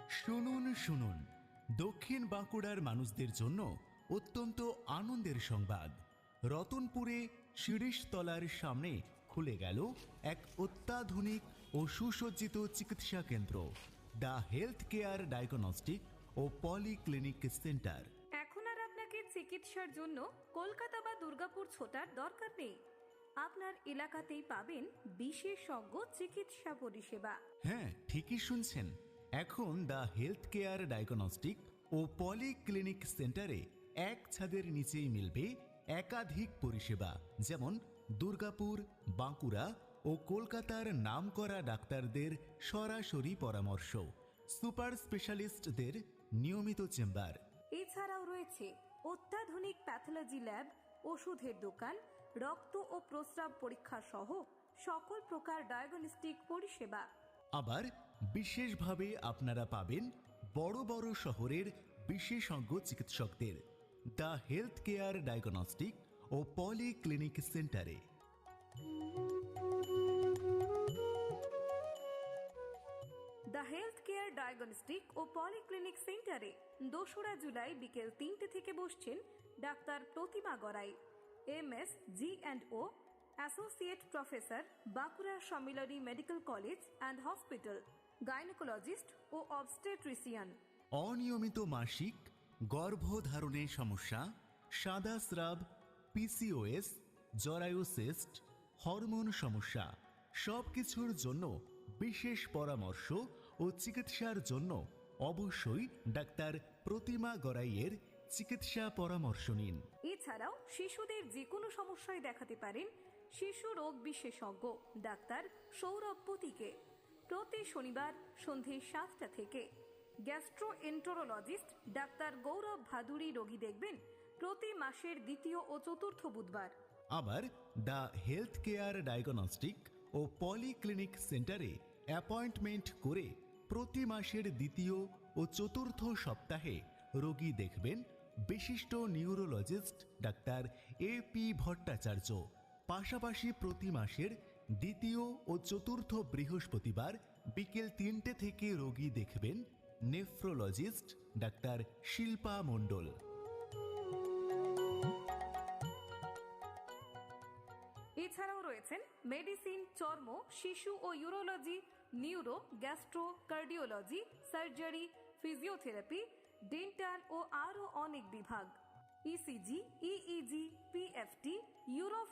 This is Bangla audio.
শুনুন শুনুন, দক্ষিণ বাঁকুড়ার মানুষদের জন্য অত্যন্ত আনন্দের সংবাদ। রতনপুরে শিরিষতলার সামনে খুলে গেল এক অত্যাধুনিক ও সুসজ্জিত চিকিৎসা কেন্দ্র, দ্য হেলথ কেয়ার ডায়াগনস্টিক ও পলিক্লিনিক সেন্টার। এখন আর আপনাকে চিকিৎসার জন্য কলকাতা বা দুর্গাপুর ছোটার দরকার নেই। আপনার এলাকাতেই পাবেন বিশেষজ্ঞ চিকিৎসা পরিষেবা। হ্যাঁ, ঠিকই শুনছেন। এখন দ্য হেলথ কেয়ার ডায়াগনস্টিক ও পলিক্লিনিক সেন্টারে এক ছাদের নিচেই মিলবে একাধিক পরিষেবা, যেমন দুর্গাপুর, বাঁকুড়া ও কলকাতার নামকরা ডাক্তারদের সরাসরি পরামর্শ, সুপার স্পেশালিস্টদের নিয়মিত চেম্বার। এছাড়াও রয়েছে অত্যাধুনিক প্যাথোলজি ল্যাব, ওষুধের দোকান, রক্ত ও প্রস্রাব পরীক্ষা সহ সকল প্রকার ডায়াগনস্টিক পরিষেবা। আবার বিশেষভাবে আপনারা পাবেন বড় বড় শহরের বিশেষজ্ঞ চিকিৎসকদের দ্য হেলথ কেয়ার ডায়াগনস্টিক ও পলিক্লিনিক সেন্টারে। দ্য হেলথ কেয়ার ডায়াগনস্টিক ও পলিক্লিনিক সেন্টারে 2রা জুলাই বিকেল 3টে থেকে বসছেন ডাক্তার Pratima Garai, MS G&O, associate professor, Bankura Sammilani medical college and hospital, gynaecologist ও অবস্টেট্রিশিয়ান। অনিয়মিত মাসিক, গর্ভধারণে সমস্যা, সাদা স্রাব, PCOS, জরায়ু সিস্ট, হরমোন সমস্যা, সবকিছুর জন্য বিশেষ পরামর্শ ও চিকিৎসার জন্য অবশ্যই ডাক্তার প্রতিমা গড়াইয়ের চিকিৎসা পরামর্শ নিন। এছাড়াও শিশুদের যে কোনো সমস্যায় দেখাতে পারেন শিশু রোগ বিশেষজ্ঞ ডাক্তার সৌরভ পতিকে। প্রতি শনিবার সন্ধে 7টা থেকে গ্যাস্ট্রোএন্টেরোলজিস্ট ডাক্তার গৌরব ভাদুড়ী রোগী দেখবেন প্রতি মাসের 2য় ও 4র্থ বুধবার। আবার দ্য হেলথ কেয়ার ডায়াগনস্টিক ও পলিক্লিনিক সেন্টারে অ্যাপয়েন্টমেন্ট করে প্রতি মাসের 2য় ও 4র্থ সপ্তাহে রোগী দেখবেন বিশিষ্ট নিউরোলজিস্ট ডাক্তার AP ভট্টাচার্য। পাশাপাশি প্রতি মাসের 2য় ও 4র্থ বৃহস্পতিবার বিকেল 3টে থেকে রোগী দেখবেন নেফ্রোলজিস্ট ডাক্তার শিল্পা মণ্ডল। এছাড়াও রয়েছেন মেডিসিন, চর্ম, শিশু ও urology, neuro, gastro, cardiology, surgery, physiotherapy, dental ও আরও অনেক বিভাগ, ECG, EEG, PFT, ইউরো